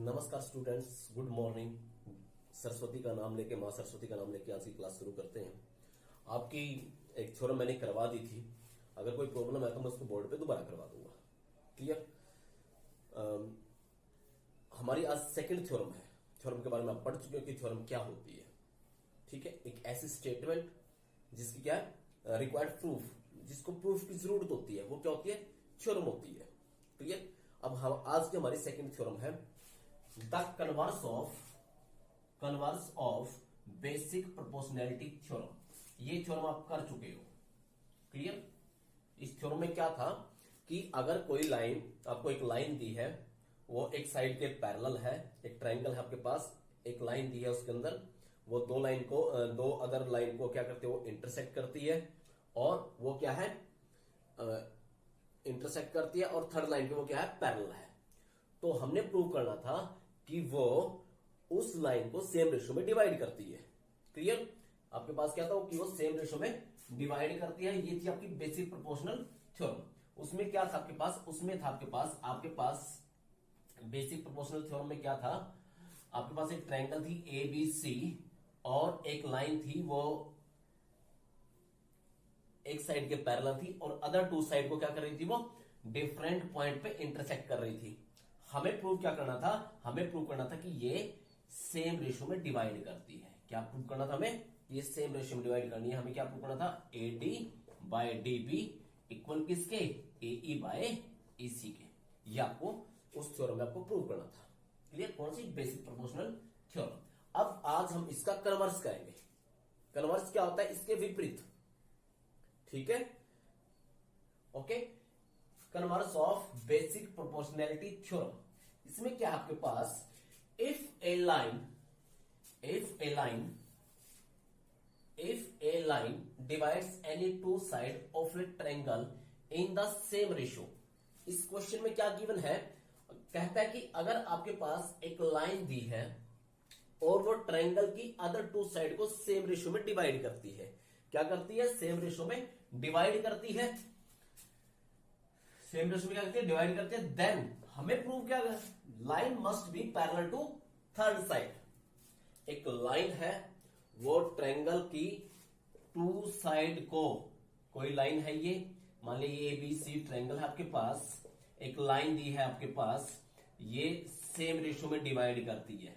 नमस्कार students, good morning. Saraswati का नाम लेके, माँ सरस्वती का नाम लेके आज की क्लास शुरू करते हैं। आपकी एक थ्योरम मैंने करवा दी थी। अगर कोई प्रॉब्लम है तो मैं उसको बोर्ड पे दोबारा करवा दूंगा। क्लियर? हमारी आज सेकंड थ्योरम है। थ्योरम के बारे में आप पढ़ चुके हो कि थ्योरम क्या होती है। ठीक है, एक ऐसी स्टेटमेंट जिसकी क्या है, रिक्वायर्ड प्रूफ, जिसको प्रूफ की जरूरत होती है, वो क्या होती है, थ्योरम होती है। क्लियर? अब हम आज की हमारी सेकंड थ्योरम है the converse of basic proportionality theorem. ये थ्योरम आप कर चुके हो। क्लियर? इस थ्योरम में क्या था कि अगर कोई लाइन, आपको एक लाइन दी है, वो एक साइड के पैरेलल है, एक ट्रायंगल है आपके पास, एक लाइन दी है, उसके अंदर वो दो अदर लाइन को क्या करते हैं, वो इंटरसेक्ट करती है, और वो क्या है, इंटरसेक्ट करती है, और थर्ड लाइन पे वो क्या है, पैरेलल है। तो हमने प्रूव करना था कि वो उस लाइन को सेम रेशो में डिवाइड करती है। क्लियर? आपके पास क्या था कि वो सेम रेशो में डिवाइड करती है। ये थी आपकी बेसिक प्रोपोर्शनल थ्योरम। उसमें क्या था आपके पास, उसमें था आपके पास बेसिक प्रोपोर्शनल थ्योरम में क्या था, आपके पास एक ट्रायंगल थी ए बी सी, और एक लाइन थी, वो एक साइड के पैरेलल थी, और अदर टू साइड को क्या कर रही थी, वो डिफरेंट पॉइंट पे इंटरसेक्ट कर रही थी। हमें प्रूव क्या करना था, हमें प्रूव करना था कि ये सेम रेशो में डिवाइड करती है। क्या प्रूव करना था हमें, ये सेम रेशो में डिवाइड करनी है। हमें क्या प्रूव करना था, A D by D B equal किसके, ए ई बाय ई सी के। ये आपको उस थ्योरम में आपको प्रूव करना था। क्लियर? कौन सी, बेसिक प्रोपोर्शनल थ्योरम। अब आज हम इसका कन्वर्स करेंगे। कन्वर्स क्या होता है, इसके विपरीत। ठीक है, okay. Converse of basic proportionality theorem. इसमें क्या है आपके पास, if a line divides any two side of a triangle in the same ratio. इस क्वेश्चन में क्या गिवन है, कहता है कि अगर आपके पास एक लाइन दी है और वो ट्रायंगल की अदर टू साइड को सेम रेशो में डिवाइड करती है। क्या करती है, सेम रेशो में डिवाइड करती है। सेम रेशो में क्या करती है, डिवाइड करती है। देन हमें प्रूव क्या है, line must be parallel to third side. एक लाइन है, वो ट्रायंगल की टू साइड को, कोई लाइन है, ये मान लीजिए ए बी सी ट्रायंगल है आपके पास, एक लाइन दी है आपके पास, ये सेम रेशो में डिवाइड करती है।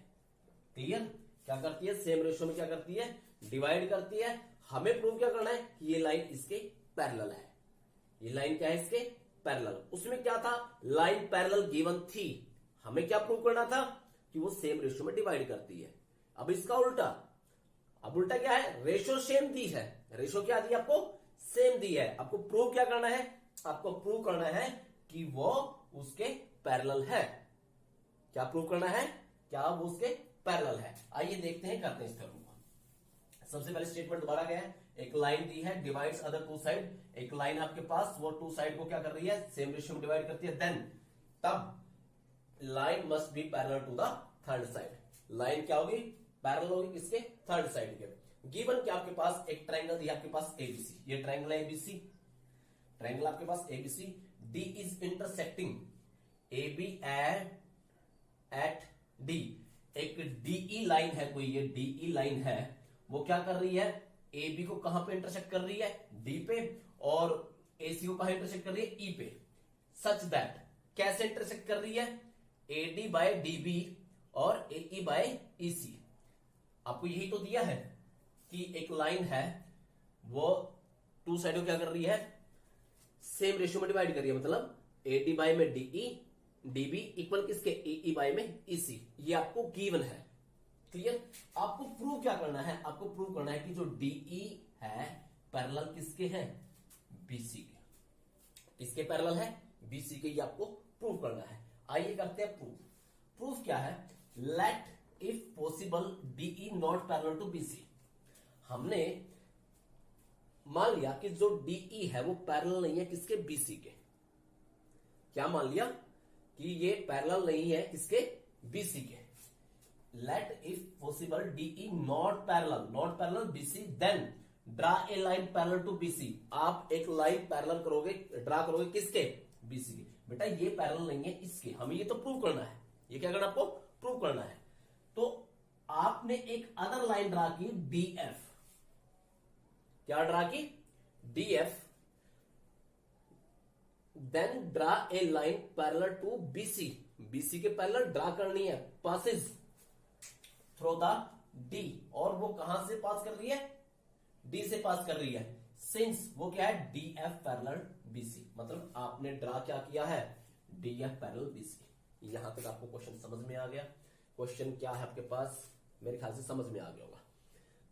क्लियर? क्या करती है, सेम रेशो में क्या करती है, डिवाइड करती है। हमें प्रूव क्या करना है कि ये लाइन इसके पैरेलल है। ये लाइन क्या है, इसके पैरेलल। उसमें क्या था, लाइन पैरेलल गिवन थी। हमें क्या प्रूव करना था कि वो सेम रेशो में डिवाइड करती है। अब इसका उल्टा, अब उल्टा क्या है, रेशो सेम दी है। रेशो क्या दी, आपको सेम दी है। आपको प्रूव क्या करना है, आपको प्रूव करना है कि वो उसके पैरेलल है। क्या प्रूव करना है, क्या वो उसके पैरेलल है। आइए देखते हैं, करते हैं इस थ्योरम को। सबसे पहले स्टेटमेंट दोबारा गया है, एक लाइन दी है, डिवाइड्स अदर टू साइड। एक लाइन आपके पास, वो टू साइड को क्या कर रही है, सेम रेशियो में डिवाइड करती है। देन तब line must be parallel to the third side. Line क्या होगी, पैरेलल होगी किसके, थर्ड साइड के। गिवन क्या आपके पास, एक ट्रायंगल दिया आपके पास एबीसी। ये ट्रायंगल है एबीसी, ट्रायंगल आपके पास ABC. D is intersecting A B at D. एक डीई लाइन है, कोई ये डीई लाइन है, वो क्या कर रही है, ए बी को कहां पे इंटरसेक्ट कर रही है, डी पे, और ए सी को कहां इंटरसेक्ट कर रही है, ई पे। सच दैट, कैसे इंटरसेक्ट कर रही है, A D by D B और ए ई बाय ई सी। आपको यही तो दिया है कि एक लाइन है, वो टू साइड को क्या कर रही है, सेम रेशियो में डिवाइड कर रही है। मतलब ए डी बाय में डीई, डीबी इक्वल किसके, ई बाय में ईसी। ये आपको गिवन है। क्लियर? आपको प्रूव क्या करना है, आपको प्रूव करना है कि जो डीई है पैरेलल किसके हैं, बीसी के। किसके पैरेलल है, बीसी के। ये आपको प्रूव करना है। आइए करते हैं प्रूफ। प्रूफ क्या है, let if possible DE not parallel to BC. हमने मान लिया कि जो डीई है वो पैरेलल नहीं है किसके, बीसी के। क्या मान लिया कि ये पैरेलल नहीं है किसके, बीसी के। Let if possible DE not parallel BC, then draw a line parallel to BC. आप एक लाइन पैरेलल करोगे, ड्रा करोगे किसके, बीसी के। बेटा ये पैरेलल नहीं है इसके, हमें ये तो प्रूव करना है। ये क्या करना आपको, प्रूव करना है। तो आपने एक अदर लाइन ड्रा की डी एफ, क्या ड्रा की, D F, then draw a line parallel to BC, BC के पैरेलल ड्रा करनी है, पासिस थ्रू द डी, और वो कहां से पास कर रही है, डी से पास कर रही है, सिंस वो क्या है, डी एफ पैरेलल बीसी, मतलब आपने ड्रा क्या किया है, डी एफ पैरेलल बीसी। यहां तक आपको क्वेश्चन समझ में आ गया। क्वेश्चन क्या है आपके पास, मेरे ख्याल से समझ में आ गया होगा।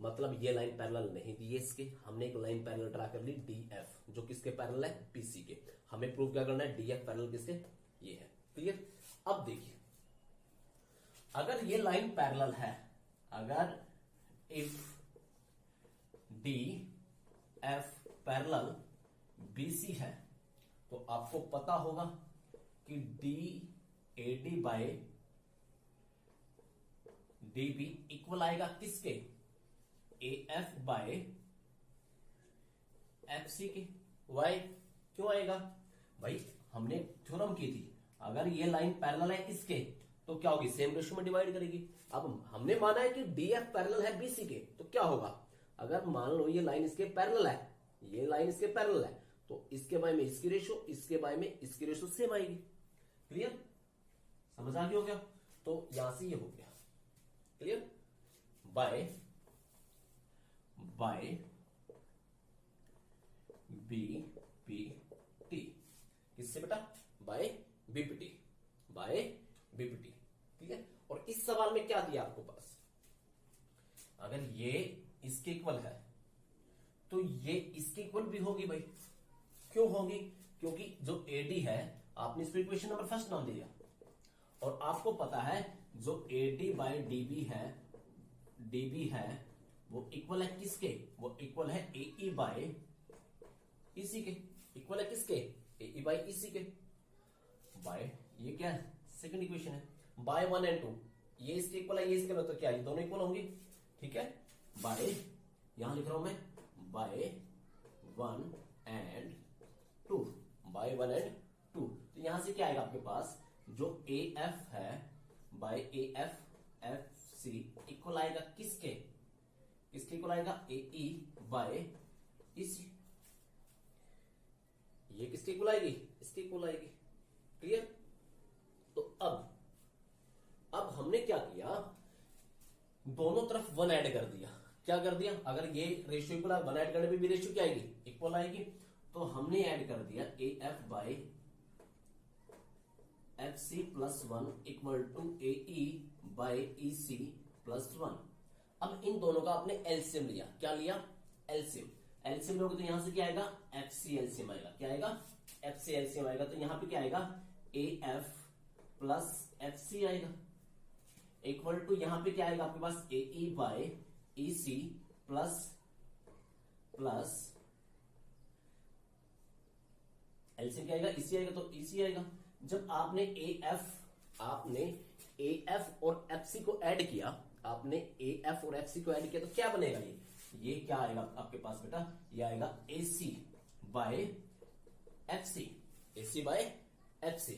मतलब ये लाइन पैरेलल नहीं दी है इसके, हमने एक लाइन पैरेलल ड्रा कर ली डी एफ, जो किसके पैरेलल है, बीसी के। हमें प्रूव क्या करना है, डी एफ पैरेलल किसके, ये है। क्लियर। अब देखिए, अगर ये लाइन पैरेलल है, अगर if D F parallel BC है, तो आपको पता होगा कि D A D by D B equal आएगा किसके, A F by F C के। वाई क्यों आएगा भाई, हमने थ्योरम की थी, अगर ये लाइन पैरेलल है इसके तो क्या होगी, सेम रेशियो में डिवाइड करेगी। अब हमने माना है कि डी एफ पैरेलल है बीसी के, तो क्या होगा, अगर मान लो ये लाइन इसके पैरेलल है, ये लाइन इसके पैरेलल है, तो इसके बाय में इसकी रेशियो, इसके बाय में इसकी रेशियो सेम आएगी। क्लियर, समझ आ गया हो गया। तो यहां से ये हो गया clear, by by B P T, किससे बेटा, बाय बीपीटी, बाय बीपीटी। ठीक है। और इस सवाल में क्या दिया आपको पास, अगर ये इसके इक्वल है तो ये इसके इक्वल भी होगी भाई। क्यों होगी, क्योंकि जो एडी है आपने इसको इक्वेशन नंबर फर्स्ट नाम दिया, और आपको पता है जो एडी बाय डीबी है, डीबी है वो इक्वल है किसके, वो इक्वल है एई बाय इसी के, इक्वल है किसके, एई बाय इसी के। बाय ये क्या है, सेकंड इक्वेशन है, बाय 1 एंड 2, ये इसके इक्वल है, ये इसके इक्वल, तो क्या ये दोनों इक्वल होंगे। ठीक है, बाय यहां लिख रहा हूं मैं, बाय 1 एंड 2, बाय 1 एंड 2। तो यहां से क्या आएगा आपके पास, जो ए एफ है by A F F C equal आएगा किसके, किसके इक्वल आएगा, ए ई बाय इसी। ये किसके इक्वल आएगी, इसके इक्वल आएगी। क्लियर। तो अब हमने क्या किया, दोनों तरफ 1 ऐड कर दिया। क्या कर दिया, अगर ये रेशियो इक्वल है, 1 ऐड करने पे भी रेशियो क्या आएगी, इक्वल आएगी। तो हमने ऐड कर दिया A F by F C plus 1 equal to A E by E C plus 1। अब इन दोनों का आपने एलसीएम लिया, क्या लिया, एलसीएम। एलसीएम लोगे तो यहां से क्या आएगा, एफ सी एलसीएम आएगा, क्या आएगा, एफ सी एलसीएम आएगा। तो यहां पे क्या आएगा, A F plus F C आएगा, इक्वल टू यहां पे क्या आएगा आपके पास, A E by E C plus plus LCM क्या आएगा, इसी आएगा, तो इसी आएगा। जब आपने ए एफ और एफ सी को ऐड किया, आपने ए एफ और एफ सी को ऐड किया, तो क्या बनेगा, ये क्या आएगा आपके पास बेटा, ये आएगा A C by F C, A C by F C.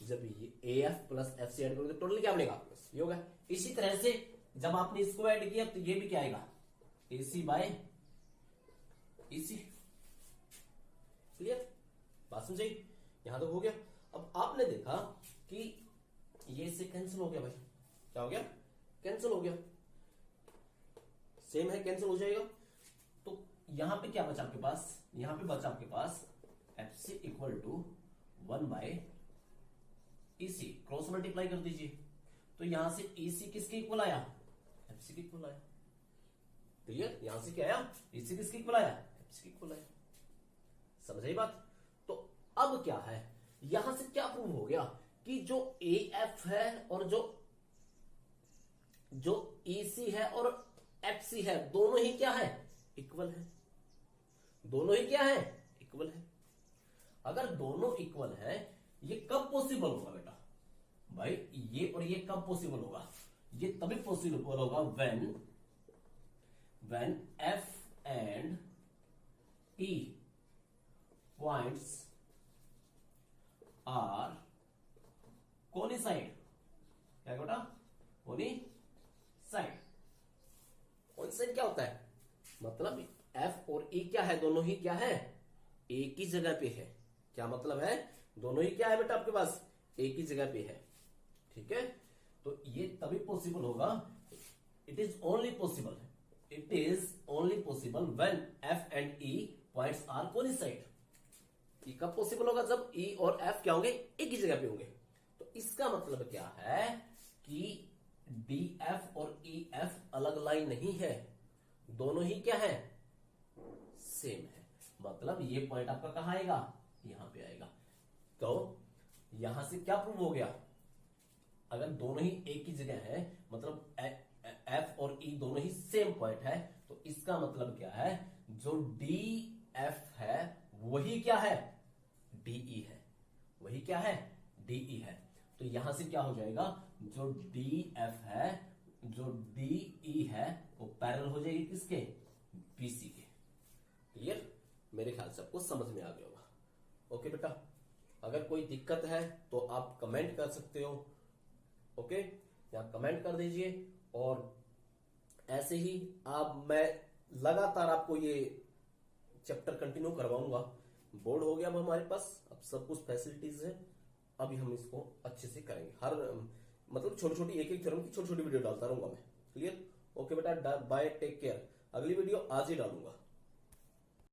जब ये A F plus F C add करोगे तो टोटल क्या बनेगा आपके पास, ये होगा। इसी तरह से जब आपने इसको ऐड किया तो ये भी क्या आएगा, A C bye E C. Clear, बात समझिए, यहां तक हो गया। अब आपने देखा कि ये से कैंसिल हो गया भाई, क्या हो गया, कैंसिल हो गया, सेम है, कैंसिल हो जाएगा। तो यहां पे क्या बचा आपके पास, यहां पे बचा आपके पास F C equal to 1 by E C, cross multiply कर दीजिए। तो यहां से ई सी किसके इक्वल आया, एफ सी के इक्वल आया। क्लियर, यहां से क्या आया, ई सी किसके इक्वल आया, एफ सी के इक्वल आया। समझ आई बात। तो अब क्या है, यहां से क्या प्रूव हो गया कि जो ए एफ है और जो ई सी है और एफ सी है, दोनों ही क्या है, इक्वल है। दोनों ही क्या है, इक्वल है। अगर दोनों इक्वल है, ये कब पॉसिबल होगा बेटा भाई, ये और ये कब पॉसिबल होगा, ये तभी पॉसिबल होगा when F and E points are coincide. क्या बेटा, दी साइड। कोइंसिडेंट क्या होता है, मतलब एफ और ई क्या है, दोनों ही क्या है, एक ही जगह पे है। क्या मतलब है, दोनों ही क्या है बेटा आपके पास, एक ही जगह पे है। ठीक है, तो ये तभी पॉसिबल होगा, it is only possible, it is only possible when F and E points are coincide. ये कब पॉसिबल होगा, जब ई और एफ क्या होंगे, एक ही जगह पे होंगे। तो इसका मतलब क्या है कि डी एफ और ई एफ अलग लाइन नहीं है, दोनों ही क्या है, सेम है। मतलब ये पॉइंट आपका कहां आएगा, यहां पे आएगा। तो यहां से क्या प्रूव हो गया, अगर दोनों ही एक ही जगह है, मतलब एफ और ई दोनों ही सेम पॉइंट है, तो इसका मतलब क्या है, जो डी एफ है वही क्या है, डीई है, वही क्या है, डीई है। तो यहां से क्या हो जाएगा, जो डी एफ है, जो डीई है, वो पैरेलल हो जाएगी किसके, बीसी के। क्लियर, मेरे ख्याल से आपको समझ में आ गया होगा। ओके बेटा, अगर कोई दिक्कत है तो आप कमेंट कर सकते हो। ओके, या कमेंट कर दीजिए, और ऐसे ही आप, मैं लगातार आपको ये चैप्टर कंटिन्यू करवाऊंगा। बोर्ड हो गया अब हमारे पास, अब सब कुछ फैसिलिटीज है, अभी हम इसको अच्छे से करेंगे। हर मतलब छोटी छोटी एक एक थ्योरम की छोटी छोटी वीडियो डालता रहूंगा मैं। क्लियर, ओके बेटा, बाय, टेक केयर। अगली वीडियो आज ही डालूंगा।